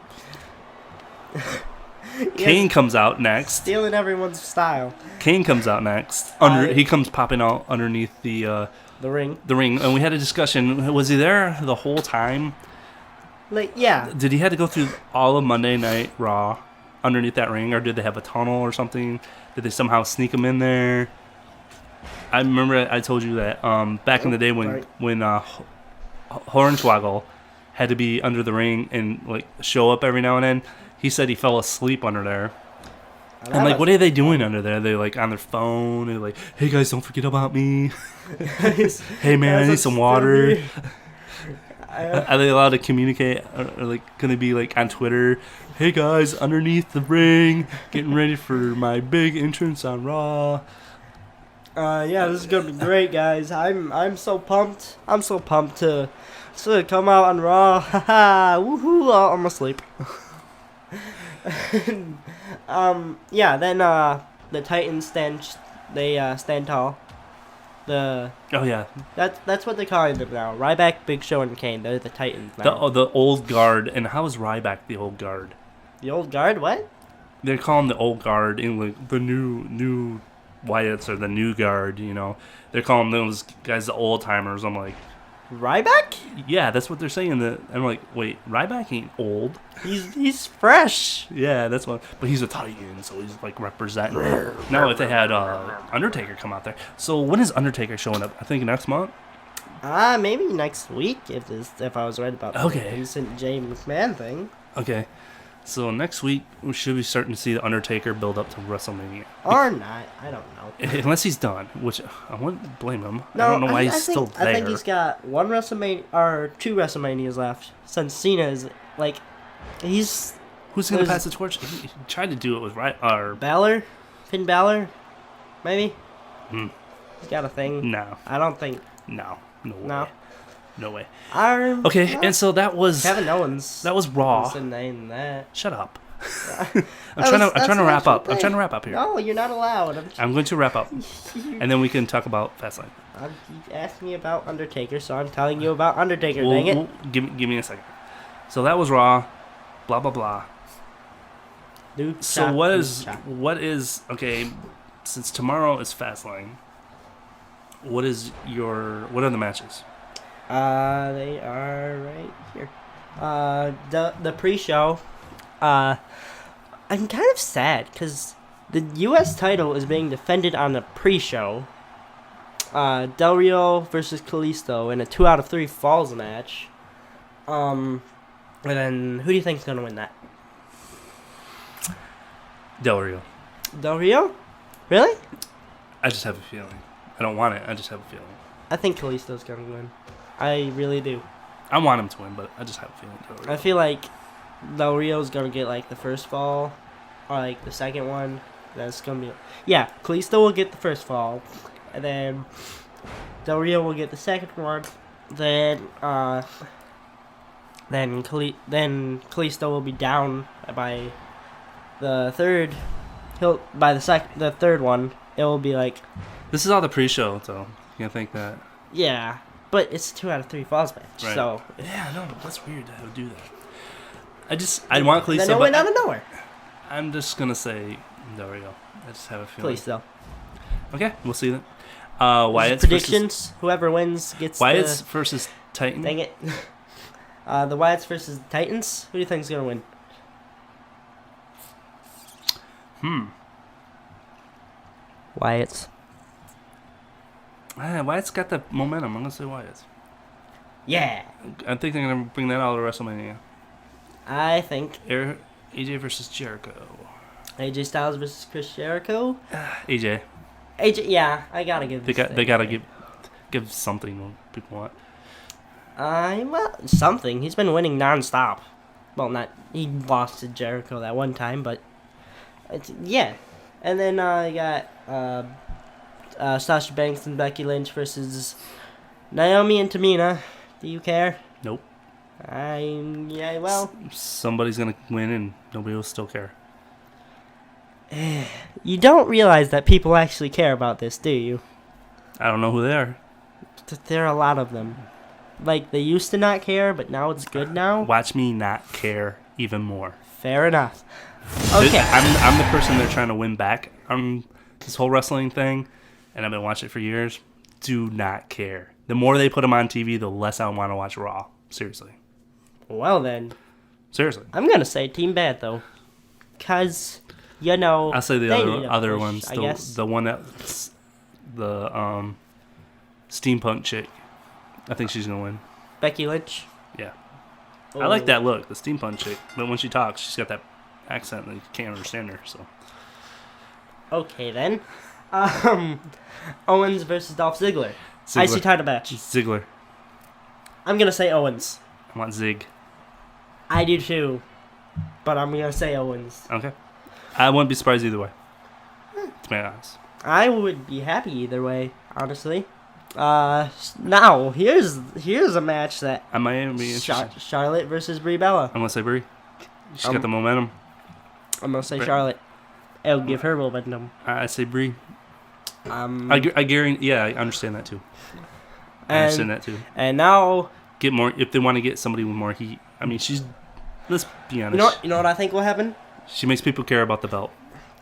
Speaker 1: Kane comes out next.
Speaker 2: Stealing everyone's style.
Speaker 1: Kane comes out next. He comes popping out underneath the
Speaker 2: ring.
Speaker 1: The ring, and we had a discussion. Was he there the whole time?
Speaker 2: Like, yeah.
Speaker 1: Did he have to go through all of Monday Night Raw underneath that ring, or did they have a tunnel or something? Did they somehow sneak him in there? I remember I told you that back in the day when Hornswoggle had to be under the ring and like show up every now and then. He said he fell asleep under there. I'm like, what are they doing under there? They're like on their phone and like, hey guys, don't forget about me. Hey man, I need some water. Are they allowed to communicate? Or like, gonna be like on Twitter? Hey guys, underneath the ring, getting ready for my big entrance on Raw.
Speaker 2: Yeah, this is gonna be great, guys. I'm so pumped. I'm so pumped to come out on Raw. Haha, woohoo! I'm asleep. Yeah. Then the Titans stand tall. Oh
Speaker 1: yeah,
Speaker 2: that's what they're calling them now. Ryback, Big Show, and Kane. They're the Titans now.
Speaker 1: The old guard. And how is Ryback the old guard?
Speaker 2: The old guard? What?
Speaker 1: They're calling the old guard in like the new Wyatts or the new guard. You know, they're calling those guys the old timers. I'm like,
Speaker 2: Ryback?
Speaker 1: Yeah, that's what they're saying. I'm like, wait, Ryback ain't old.
Speaker 2: He's fresh.
Speaker 1: Yeah, that's what. But he's a Titan, so he's like representing it. Now, if they had Undertaker come out there, so when is Undertaker showing up? I think next month.
Speaker 2: Maybe next week if I was right about the recent James McMahon thing.
Speaker 1: Okay, so next week we should be starting to see the Undertaker build up to WrestleMania.
Speaker 2: Or not, I don't know.
Speaker 1: Unless he's done, which I wouldn't blame him.
Speaker 2: No,
Speaker 1: I don't know why he's still there.
Speaker 2: I think he's got one WrestleMania or two WrestleManias left. Since Cena is like, who's
Speaker 1: gonna pass the torch? He tried to do it with
Speaker 2: Balor, Finn Balor, maybe.
Speaker 1: Hmm.
Speaker 2: He's got a thing.
Speaker 1: No,
Speaker 2: I don't think.
Speaker 1: No
Speaker 2: No.
Speaker 1: way. No way.
Speaker 2: Okay,
Speaker 1: and so that was
Speaker 2: Kevin Owens.
Speaker 1: That was Raw.
Speaker 2: Name that.
Speaker 1: Shut up. I'm trying to wrap up. I'm trying to wrap up here.
Speaker 2: No, you're not allowed.
Speaker 1: I'm going to wrap up, and then we can talk about Fastlane.
Speaker 2: You asked me about Undertaker, so I'm telling you about Undertaker. Dang it!
Speaker 1: Give me a second. So that was Raw. Blah blah blah. What is okay? Since tomorrow is Fastlane, what are the matches?
Speaker 2: They are right here. The pre-show. I'm kind of sad because the U.S. title is being defended on the pre-show. Del Rio versus Kalisto in a 2 out of 3 falls match. And then who do you think's gonna win that?
Speaker 1: Del Rio.
Speaker 2: Del Rio? Really?
Speaker 1: I just have a feeling. I don't want it. I just have a feeling.
Speaker 2: I think Kalisto's gonna win. I really do.
Speaker 1: I want him to win, but I just have a feeling Del Rio.
Speaker 2: I feel like Del Rio's gonna get like the first fall, or like the second one. That's gonna be Kalisto will get the first fall, and then Del Rio will get the second one. Then Kalisto will be down by the third. The third one. It will be like.
Speaker 1: This is all the pre-show, so you can't think that.
Speaker 2: Yeah, but it's a 2 out of 3 falls match.
Speaker 1: Right.
Speaker 2: So
Speaker 1: yeah, no, that's weird to do that. I want Kalisto.
Speaker 2: Then it went out of nowhere.
Speaker 1: I'm just gonna say Del Rio. I just have a feeling.
Speaker 2: Kalisto.
Speaker 1: Okay, we'll see then. Wyatt's
Speaker 2: predictions. Whoever wins gets
Speaker 1: Wyatt's versus Titan.
Speaker 2: Dang it. The Wyatts versus the Titans. Who do you think's gonna win? Wyatts.
Speaker 1: Wyatt's got the momentum. I'm gonna say Wyatt.
Speaker 2: Yeah.
Speaker 1: I think they're gonna bring that out of WrestleMania.
Speaker 2: I think
Speaker 1: AJ versus Jericho.
Speaker 2: AJ Styles versus Chris Jericho.
Speaker 1: AJ.
Speaker 2: AJ, yeah, I gotta give.
Speaker 1: They gotta give something what people want.
Speaker 2: Well, something. He's been winning nonstop. Well, he lost to Jericho that one time, but yeah. And then I got Sasha Banks and Becky Lynch versus Naomi and Tamina. Do you care?
Speaker 1: Nope.
Speaker 2: Yeah, well.
Speaker 1: Somebody's gonna win and nobody will still care.
Speaker 2: You don't realize that people actually care about this, do you?
Speaker 1: I don't know who they are.
Speaker 2: There are a lot of them. Like, they used to not care, but now it's good now.
Speaker 1: Watch me not care even more.
Speaker 2: Fair enough. Okay.
Speaker 1: I'm the person they're trying to win back on this whole wrestling thing, and I've been watching it for years. Do not care. The more they put them on TV, the less I want to watch Raw. Seriously.
Speaker 2: Well, then.
Speaker 1: Seriously.
Speaker 2: I'm going to say Team Bad, though. Because,
Speaker 1: I'll say the other
Speaker 2: push,
Speaker 1: ones.
Speaker 2: I guess.
Speaker 1: The one that's the steampunk chick. I think she's going to win.
Speaker 2: Becky Lynch?
Speaker 1: Yeah.
Speaker 2: Oh.
Speaker 1: I like that look, the steampunk chick. But when she talks, she's got that accent that you can't understand her. So.
Speaker 2: Okay, then. Owens versus Dolph Ziggler. IC title match.
Speaker 1: Ziggler.
Speaker 2: I'm going to say Owens.
Speaker 1: I want Zig.
Speaker 2: I do too. But I'm going to say Owens.
Speaker 1: Okay. I wouldn't be surprised either way. To be honest.
Speaker 2: I would be happy either way, honestly. Now, here's a match that
Speaker 1: I might be interested.
Speaker 2: Charlotte versus Brie Bella.
Speaker 1: I'm going to say Brie. She's got the momentum.
Speaker 2: I'm going to say Charlotte. It'll give her momentum.
Speaker 1: I say Brie. I guarantee. Yeah, I understand that too. I understand that too.
Speaker 2: And now,
Speaker 1: get more if they want to get somebody with more heat. I mean, she's. Let's be honest.
Speaker 2: You know what I think will happen?
Speaker 1: She makes people care about the belt.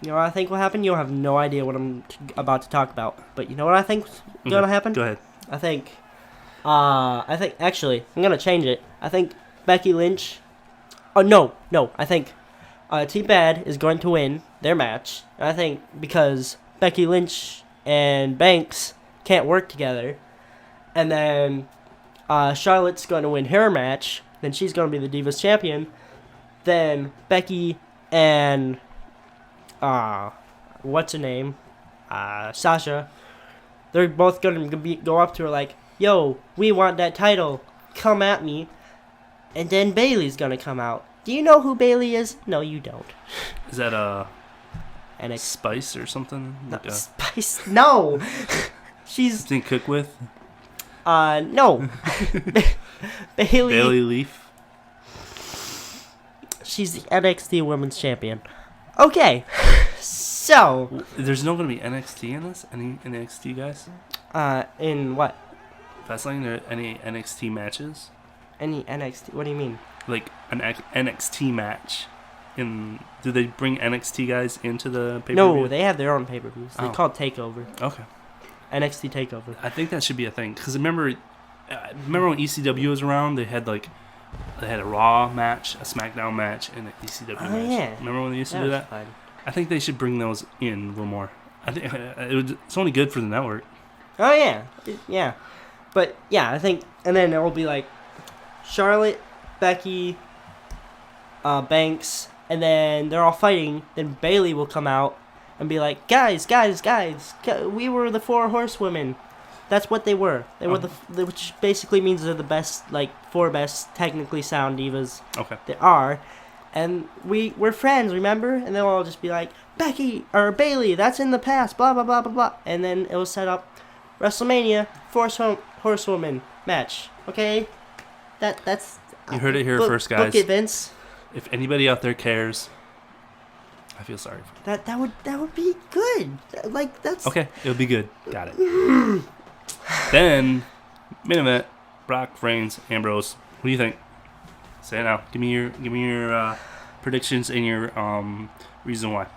Speaker 2: You know what I think will happen? You'll have no idea what I'm about to talk about. But you know what I think's gonna happen?
Speaker 1: Go ahead.
Speaker 2: I think actually I'm gonna change it. I think Becky Lynch. Oh no! I think Team Bad is going to win their match. I think because Becky Lynch and Banks can't work together, and then Charlotte's going to win her match. Then she's going to be the Divas champion. Then Becky and what's her name? Sasha. They're both going to go up to her like, "Yo, we want that title. Come at me." And then Bayley's going to come out. Do you know who Bayley is? No, you don't.
Speaker 1: Is that
Speaker 2: and
Speaker 1: Spice or something? Like
Speaker 2: Spice? No. She's.
Speaker 1: Think cook with?
Speaker 2: No.
Speaker 1: Bailey Leaf.
Speaker 2: She's the NXT Women's Champion. Okay. So.
Speaker 1: There's no going to be NXT in this? Any NXT guys?
Speaker 2: In what?
Speaker 1: Wrestling? Any NXT matches?
Speaker 2: Any NXT? What do you mean?
Speaker 1: Like an NXT match. Do they bring NXT guys into the pay-per-view?
Speaker 2: No, they have their own pay-per-views. They're called Takeover.
Speaker 1: Okay.
Speaker 2: NXT Takeover.
Speaker 1: I think that should be a thing. Because remember when ECW was around, they had a Raw match, a SmackDown match, and an ECW match.
Speaker 2: Yeah.
Speaker 1: Remember when they used to do that?
Speaker 2: Fine.
Speaker 1: I think they should bring those in a little more. I think it's only good for the network.
Speaker 2: Oh, yeah. Yeah. But, yeah, I think... And then it will be like Charlotte, Becky, Banks, and then they're all fighting. Then Bayley will come out and be like, guys, we were the 4 horsewomen. That's what they were. They were which basically means they're the best, 4 best technically sound divas.
Speaker 1: Okay.
Speaker 2: There are. And we're friends, remember? And they'll all just be like, Becky, or Bayley, that's in the past, blah, blah, blah, blah, blah. And then it will set up WrestleMania, 4 horsewoman match. Okay? That's...
Speaker 1: You heard it here first, guys.
Speaker 2: Book it, Vince.
Speaker 1: If anybody out there cares, I feel sorry for
Speaker 2: you. That would be good. That's...
Speaker 1: Okay, it'll be good. Got it. Then, main event, Brock, Reigns, Ambrose. What do you think? Say it now. Give me your predictions and your reason why.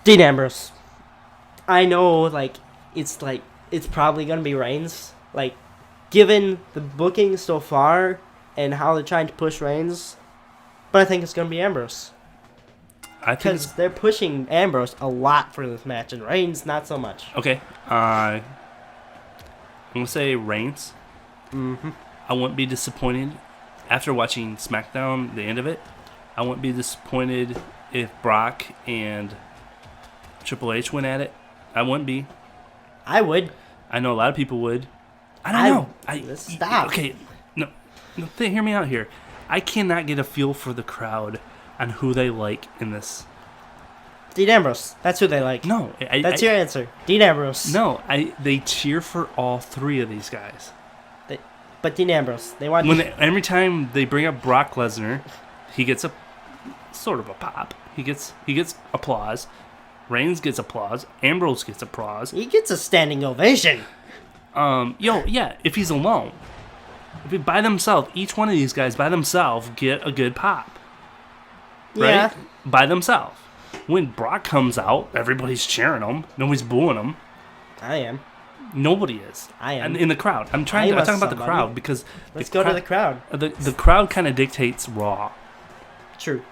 Speaker 2: Dean Ambrose. I know, it's probably gonna be Reigns. Given the booking so far and how they're trying to push Reigns, but I think it's gonna be Ambrose. Because they're pushing Ambrose a lot for this match, and Reigns not so much.
Speaker 1: Okay. I'm gonna say Reigns.
Speaker 2: Mm-hmm.
Speaker 1: I wouldn't be disappointed after watching SmackDown, the end of it. I wouldn't be disappointed if Brock and Triple H went at it. I wouldn't be.
Speaker 2: I would.
Speaker 1: I know a lot of people would. I don't know.
Speaker 2: Stop.
Speaker 1: Okay, no, hear me out here. I cannot get a feel for the crowd on who they like in this.
Speaker 2: Dean Ambrose. That's who they like.
Speaker 1: No,
Speaker 2: That's your answer. Dean Ambrose.
Speaker 1: No, they cheer for all three of these guys.
Speaker 2: But Dean Ambrose. They want.
Speaker 1: Every time they bring up Brock Lesnar, he gets a sort of a pop. He gets applause. Reigns gets applause. Ambrose gets applause.
Speaker 2: He gets a standing ovation.
Speaker 1: If he's alone. If he, by themselves, each one of these guys by themselves get a good pop. Right?
Speaker 2: Yeah.
Speaker 1: By themselves. When Brock comes out, everybody's cheering him. Nobody's booing him.
Speaker 2: I am.
Speaker 1: Nobody is.
Speaker 2: I am.
Speaker 1: And in the crowd. I'm talking about the crowd because
Speaker 2: Let's go to the crowd.
Speaker 1: The crowd kind of dictates Raw
Speaker 2: True.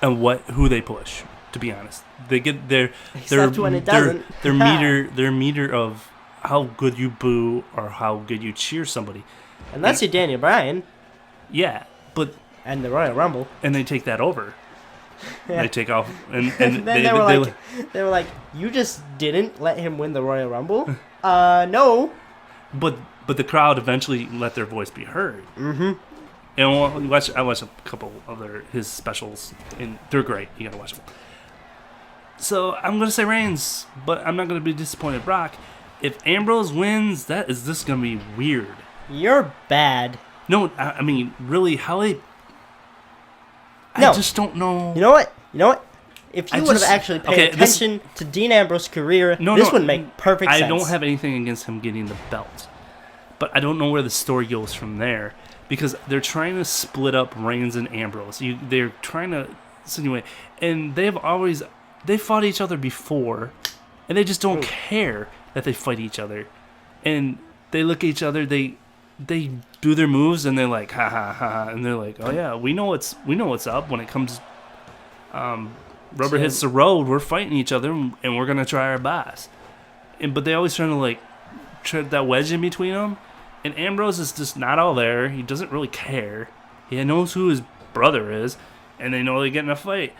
Speaker 1: and who they push. To be honest, they get their
Speaker 2: When it doesn't.
Speaker 1: their meter of how good you boo or how good you cheer somebody.
Speaker 2: Unless you're Daniel Bryan.
Speaker 1: Yeah, but
Speaker 2: And the Royal Rumble.
Speaker 1: and they take that over.
Speaker 2: Yeah.
Speaker 1: They take off and
Speaker 2: then they were like, you just didn't let him win the Royal Rumble? No.
Speaker 1: But the crowd eventually let their voice be heard.
Speaker 2: Mm-hmm.
Speaker 1: And I watched a couple of his specials, and they're great. You gotta watch them. So I'm gonna say Reigns, but I'm not gonna be disappointed. Brock, if Ambrose wins, this is gonna be weird.
Speaker 2: You're bad.
Speaker 1: No, I mean really, how they.
Speaker 2: No.
Speaker 1: I just don't know.
Speaker 2: You know what? If you would have actually paid attention to Dean Ambrose's career, this would make perfect sense.
Speaker 1: I don't have anything against him getting the belt, but I don't know where the story goes from there because they're trying to split up Reigns and Ambrose. They're trying to insinuate, and they fought each other before, and they just don't care that they fight each other, and they look at each other. They do their moves, and they're like ha ha ha, and they're like, oh yeah, we know what's up when it comes. Rubber hits the road. We're fighting each other, and we're gonna try our best. But they always trying to like tread that wedge in between them. And Ambrose is just not all there. He doesn't really care. He knows who his brother is, and they know they get in a fight.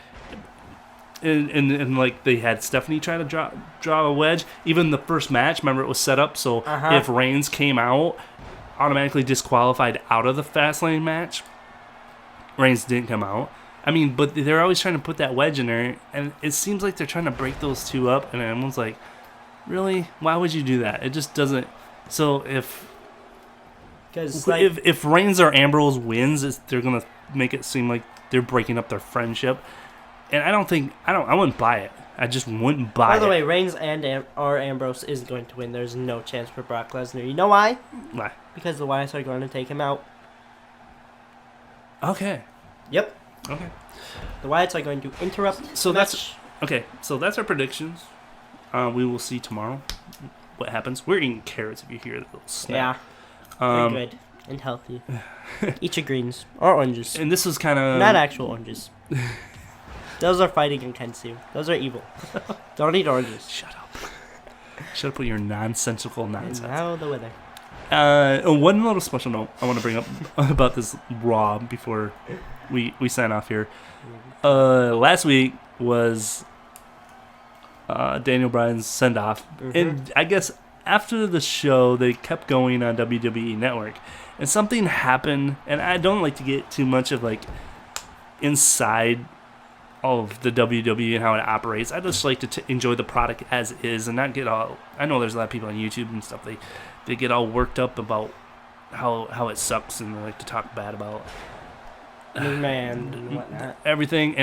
Speaker 1: And like they had Stephanie try to draw a wedge. Even the first match, remember it was set up so if Reigns came out, automatically disqualified out of the Fastlane match. Reigns didn't come out. I mean, but they're always trying to put that wedge in there, and it seems like they're trying to break those two up, and everyone's like, really? Why would you do that? It just doesn't... So if Reigns or Ambrose wins, they're going to make it seem like they're breaking up their friendship, and I wouldn't buy it. I just wouldn't buy it.
Speaker 2: By the way, Reigns or Ambrose isn't going to win. There's no chance for Brock Lesnar. You know why?
Speaker 1: Why?
Speaker 2: Because the Wyatts are going to take him out.
Speaker 1: Okay.
Speaker 2: Yep.
Speaker 1: Okay.
Speaker 2: The Wyatts are going to interrupt.
Speaker 1: So that's our predictions. We will see tomorrow what happens. We're eating carrots if you hear the little snap.
Speaker 2: Yeah. Very good and healthy. Eat your greens or oranges.
Speaker 1: And this was kind of
Speaker 2: not actual oranges. Those are fighting intensive. Those are evil. Don't eat oranges.
Speaker 1: Shut up. Shut up with your nonsensical nonsense.
Speaker 2: And now the weather.
Speaker 1: One little special note I want to bring up about this Raw before we sign off here. Last week was Daniel Bryan's send-off. And I guess after the show, they kept going on WWE Network. And something happened, and I don't like to get too much of like inside of the WWE and how it operates. I just like to enjoy the product as is and not get all... I know there's a lot of people on YouTube and stuff. They get all worked up about how it sucks and they like to talk bad about
Speaker 2: man and whatnot.
Speaker 1: Everything,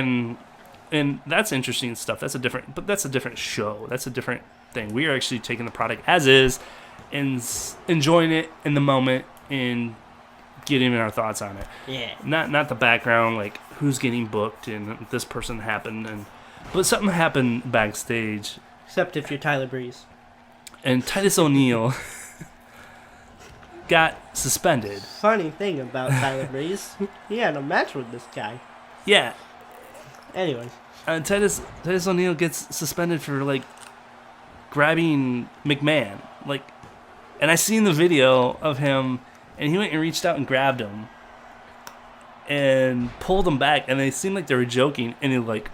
Speaker 1: and that's interesting stuff. That's a different show. That's a different thing. We are actually taking the product as is and enjoying it in the moment and getting our thoughts on it.
Speaker 2: Yeah.
Speaker 1: Not the background, like who's getting booked and this person happened, but something happened backstage.
Speaker 2: Except if you're Tyler Breeze.
Speaker 1: And Titus O'Neil got suspended.
Speaker 2: Funny thing about Tyler Breeze, he had a match with this guy.
Speaker 1: Yeah.
Speaker 2: Anyways.
Speaker 1: Titus O'Neil gets suspended for like grabbing McMahon, like, And I seen the video of him, and he went and reached out and grabbed him and pulled him back, and they seemed like they were joking, and he like,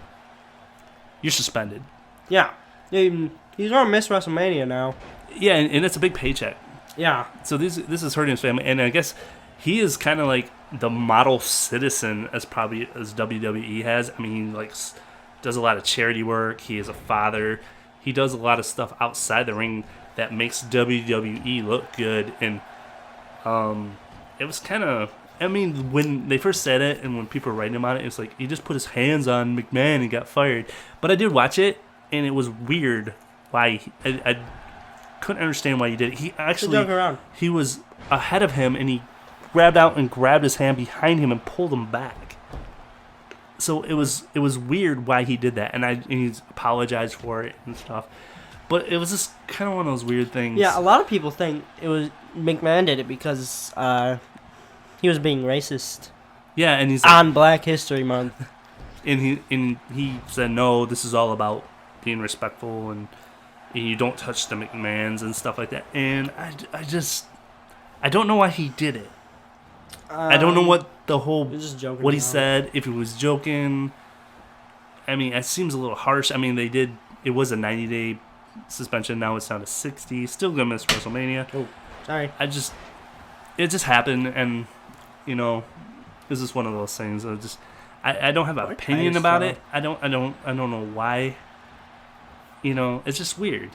Speaker 1: you're suspended.
Speaker 2: Yeah. He's gonna miss WrestleMania now.
Speaker 1: Yeah, and it's a big paycheck.
Speaker 2: Yeah.
Speaker 1: So this is hurting his family, and I guess he is kind of like the model citizen as WWE has. I mean, he like does a lot of charity work. He is a father. He does a lot of stuff outside the ring that makes WWE look good, and it was kind of. I mean, when they first said it, and when people were writing about it, it's like he just put his hands on McMahon and got fired. But I did watch it, and it was weird why I couldn't understand why he did it. He actually he was ahead of him, and he grabbed his hand behind him and pulled him back. So it was weird why he did that, and he's apologized for it and stuff. But it was just kind of one of those weird things.
Speaker 2: Yeah, a lot of people think it was McMahon did it because he was being racist.
Speaker 1: Yeah, and he's like,
Speaker 2: on Black History Month.
Speaker 1: And he said, no, this is all about being respectful, and you don't touch the McMahons and stuff like that. And I don't know why he did it. I don't know what the whole what he said. If he was joking, I mean, it seems a little harsh. I mean, it was a 90-day suspension. Now it's down to 60. Still gonna miss WrestleMania.
Speaker 2: Oh, sorry.
Speaker 1: It just happened, and this is one of those things. I don't have an opinion about it. I don't know why. It's just weird.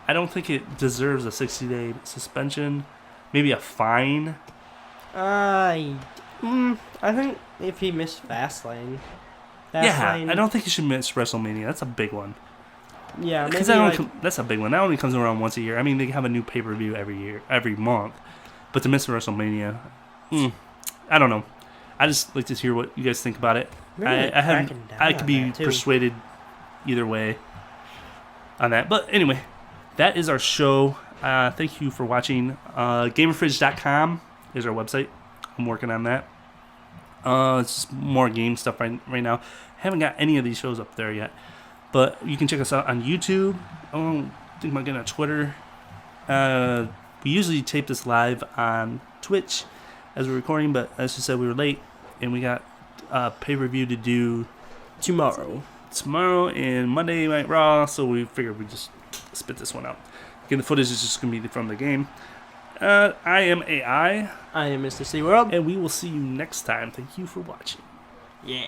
Speaker 1: I don't think it deserves a 60-day suspension. Maybe a fine.
Speaker 2: I think if he missed Fastlane.
Speaker 1: I don't think he should miss WrestleMania. That's a big one.
Speaker 2: Yeah,
Speaker 1: because that's a big one. That only comes around once a year. I mean, they have a new pay-per-view every month, but to miss WrestleMania, I don't know. I just like to hear what you guys think about it. I could be persuaded either way on that. But anyway, that is our show. Thank you for watching. GamerFridge.com is our website. I'm working on that. It's just more game stuff right now. Haven't got any of these shows up there yet. But you can check us out on YouTube. I think I'm getting on Twitter. We usually tape this live on Twitch as we're recording, but as you said, we were late, and we got a pay-per-view to do tomorrow and Monday Night Raw, so we figured we'd just spit this one out. Again, the footage is just going to be from the game. I am AI.
Speaker 2: I am Mr. SeaWorld.
Speaker 1: And we will see you next time. Thank you for watching.
Speaker 2: Yeah.